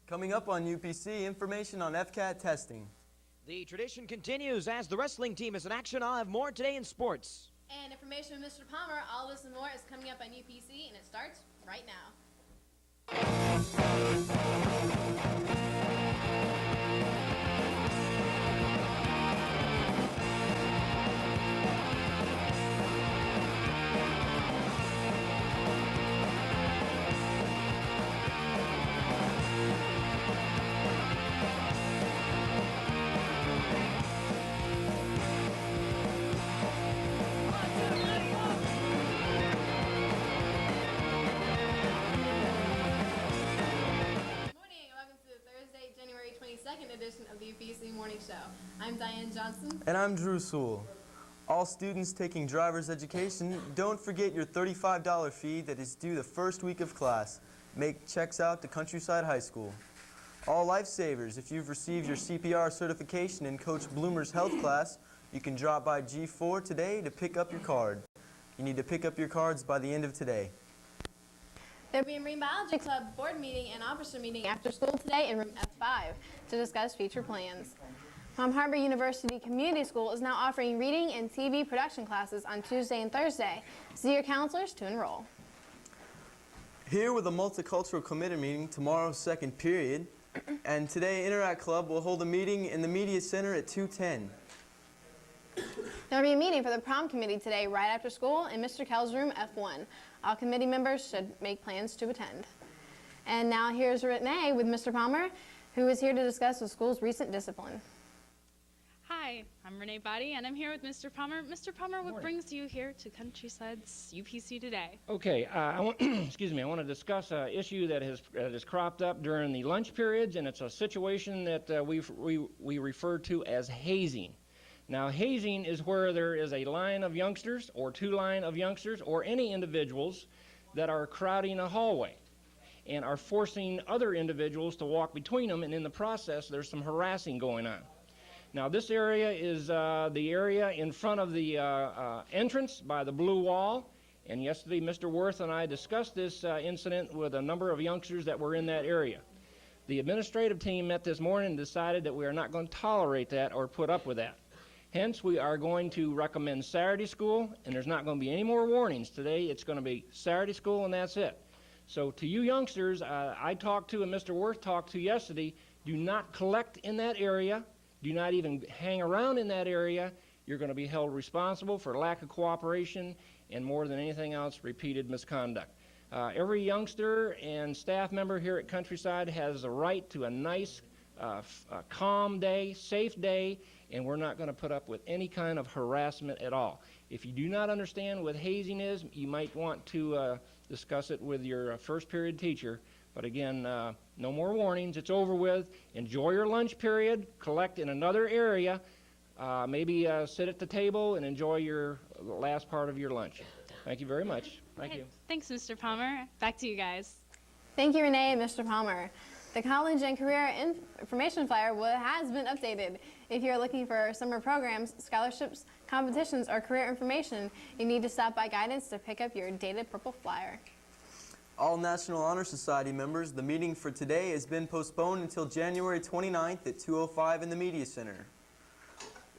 Coming up on UPC, information on FCAT testing. The tradition continues as the wrestling team is in action. I'll have more today in sports. And information with Mr. Palmer, all this and more is coming up on UPC, and it starts right now. Second edition of the UPC Morning Show. I'm Diane Johnson. And I'm Drew Sewell. All students taking driver's education, don't forget your $35 fee that is due the first week of class. Make checks out to Countryside High School. All lifesavers, if you've received your CPR certification in Coach Bloomer's health class, you can drop by G4 today to pick up your card. You need to pick up your cards by the end of today. There will be a Marine Biology Club board meeting and officer meeting after school today in room F5 to discuss future plans. Palm Harbor University Community School is now offering reading and TV production classes on Tuesday and Thursday. See your counselors to enroll. Here with a multicultural committee meeting tomorrow's second period, and today Interact Club will hold a meeting in the Media Center at 2:10. There will be a meeting for the prom committee today right after school in Mr. Kell's room F1. All committee members should make plans to attend. And now here's Renee with Mr. Palmer, who is here to discuss the school's recent discipline. Hi, I'm Renee Body, and I'm here with Mr. Palmer. Mr. Palmer, what brings you here to Countryside's UPC today? Okay, I want to discuss an issue that has cropped up during the lunch periods, and it's a situation that we refer to as hazing. Now, hazing is where there is a line of youngsters or two line of youngsters or any individuals that are crowding a hallway and are forcing other individuals to walk between them, and in the process there's some harassing going on. Now, this area is the area in front of the entrance by the blue wall, and yesterday Mr. Worth and I discussed this incident with a number of youngsters that were in that area. The administrative team met this morning and decided that we are not going to tolerate that or put up with that. Hence, we are going to recommend Saturday school, and there's not going to be any more warnings. Today, it's going to be Saturday school, and that's it. So to you youngsters, I talked to and Mr. Worth talked to yesterday, do not collect in that area. Do not even hang around in that area. You're going to be held responsible for lack of cooperation and, more than anything else, repeated misconduct. Every youngster and staff member here at Countryside has a right to a nice, calm day, safe day, and we're not going to put up with any kind of harassment at all. If you do not understand what hazing is, you might want to discuss it with your first period teacher. But again, no more warnings. It's over with. Enjoy your lunch period. Collect in another area. Maybe sit at the table and enjoy your last part of your lunch. Thank you very much. Thank you. Thanks, Mr. Palmer. Back to you guys. Thank you, Renee and Mr. Palmer. The college and career information flyer has been updated. If you're looking for summer programs, scholarships, competitions, or career information, you need to stop by Guidance to pick up your dated purple flyer. All National Honor Society members, the meeting for today has been postponed until January 29th at 2:05 in the Media Center.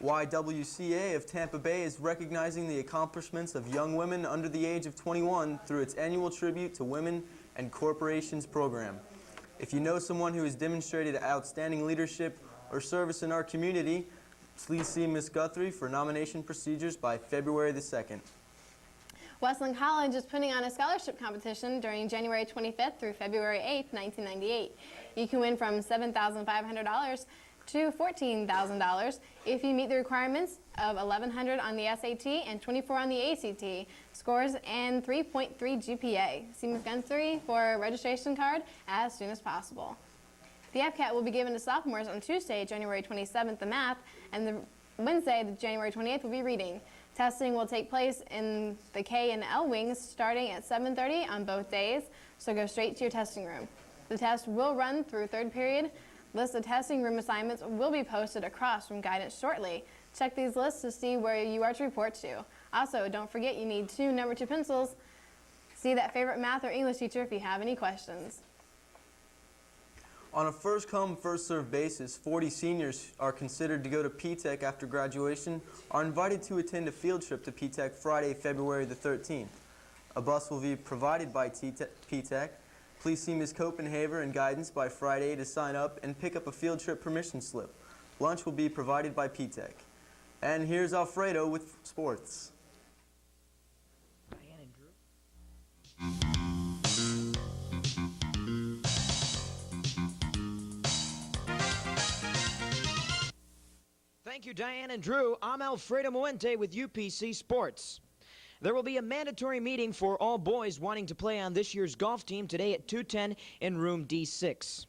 YWCA of Tampa Bay is recognizing the accomplishments of young women under the age of 21 through its annual Tribute to Women and Corporations program. If you know someone who has demonstrated outstanding leadership or service in our community, please see Ms. Guthrie for nomination procedures by February the 2nd. Westland College is putting on a scholarship competition during January 25th through February 8th, 1998. You can win from $7,500 to $14,000 if you meet the requirements of 1,100 on the SAT and 24 on the ACT scores and 3.3 GPA. See Ms. Guthrie for a registration card as soon as possible. The FCAT will be given to sophomores on Tuesday, January 27th, the math, and the Wednesday, January 28th, will be reading. Testing will take place in the K and L wings starting at 7:30 on both days, so go straight to your testing room. The test will run through third period. List of testing room assignments will be posted across from Guidance shortly. Check these lists to see where you are to report to. Also, don't forget you need 2 number 2 pencils. See that favorite math or English teacher if you have any questions. On a first-come, first-served basis, 40 seniors are considered to go to P-TECH after graduation are invited to attend a field trip to P-TECH Friday, February the 13th. A bus will be provided by P-TECH. Please see Ms. Copenhaver and guidance by Friday to sign up and pick up a field trip permission slip. Lunch will be provided by P-TECH. And here's Alfredo with sports. Diane and Drew. Thank you, Diane and Drew. I'm Alfredo Muente with UPC Sports. There will be a mandatory meeting for all boys wanting to play on this year's golf team today at 2:10 in room D6.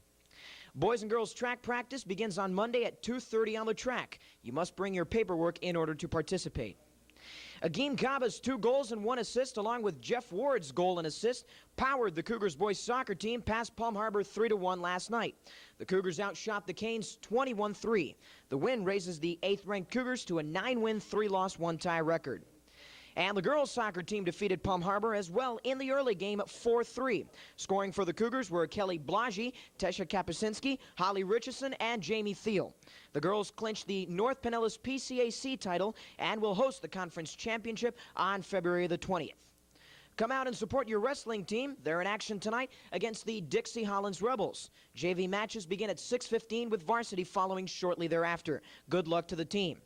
Boys and girls track practice begins on Monday at 2:30 on the track. You must bring your paperwork in order to participate. Agim Kaba's 2 goals and 1 assist, along with Jeff Ward's goal and assist, powered the Cougars boys soccer team past Palm Harbor 3-1 last night. The Cougars outshot the Canes 21-3. The win raises the 8th-ranked Cougars to a 9-win, 3-loss, 1-tie record. And the girls' soccer team defeated Palm Harbor as well in the early game at 4-3. Scoring for the Cougars were Kelly Blasi, Tesha Kapusinski, Holly Richardson, and Jamie Thiel. The girls clinched the North Pinellas PCAC title and will host the conference championship on February the 20th. Come out and support your wrestling team. They're in action tonight against the Dixie Hollins Rebels. JV matches begin at 6:15 with varsity following shortly thereafter. Good luck to the team.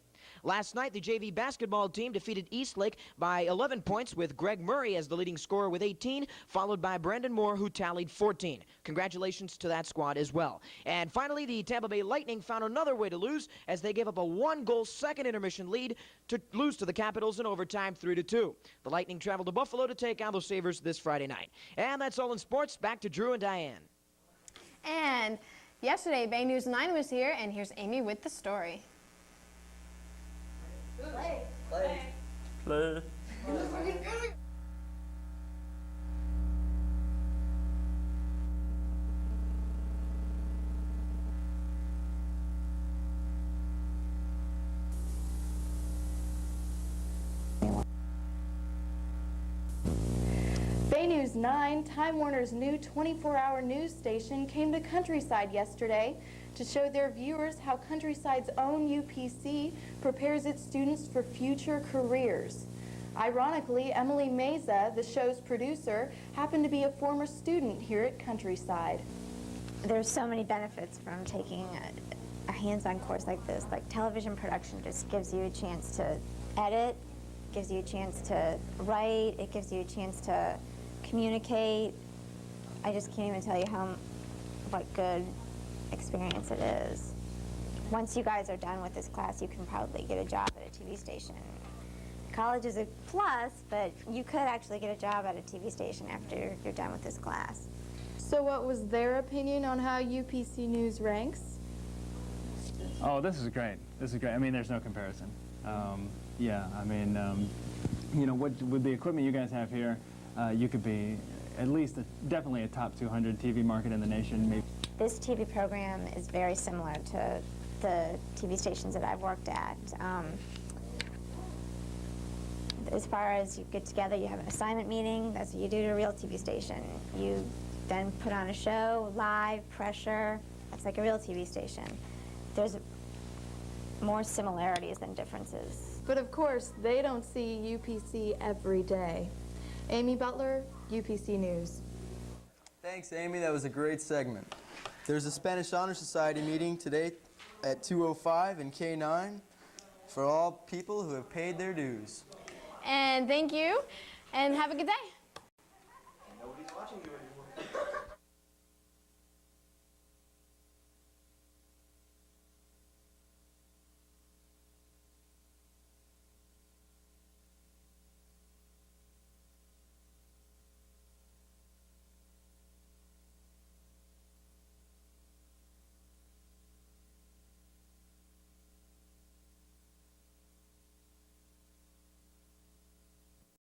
Last night, the JV basketball team defeated Eastlake by 11 points with Greg Murray as the leading scorer with 18, followed by Brandon Moore, who tallied 14. Congratulations to that squad as well. And finally, the Tampa Bay Lightning found another way to lose as they gave up a 1-goal second intermission lead to lose to the Capitals in overtime 3-2. The Lightning traveled to Buffalo to take on the Sabres this Friday night. And that's all in sports. Back to Drew and Diane. And yesterday, Bay News 9 was here, and here's Amy with the story. Play. Bay News 9, Time Warner's new 24-hour news station, came to Countryside yesterday to show their viewers how Countryside's own UPC prepares its students for future careers. Ironically, Emily Meza, the show's producer, happened to be a former student here at Countryside. There's so many benefits from taking a hands-on course like this. Like television production just gives you a chance to edit, gives you a chance to write, it gives you a chance to communicate. I just can't even tell you what good experience it is. Once you guys are done with this class, you can probably get a job at a TV station. College is a plus, but you could actually get a job at a TV station after you're done with this class. So what was their opinion on how UPC News ranks? Oh, this is great. This is great. I mean, there's no comparison. Yeah, I mean, you know, with the equipment you guys have here, you could be at least definitely a top 200 TV market in the nation. Maybe. This TV program is very similar to the TV stations that I've worked at. As far as you get together, you have an assignment meeting. That's what you do to a real TV station. You then put on a show, live, pressure. That's like a real TV station. There's more similarities than differences. But of course, they don't see UPC every day. Amy Butler, UPC News. Thanks, Amy. That was a great segment. There's a Spanish Honor Society meeting today at 2:05 in K9 for all people who have paid their dues. And thank you, and have a good day. Nobody's watching you anymore.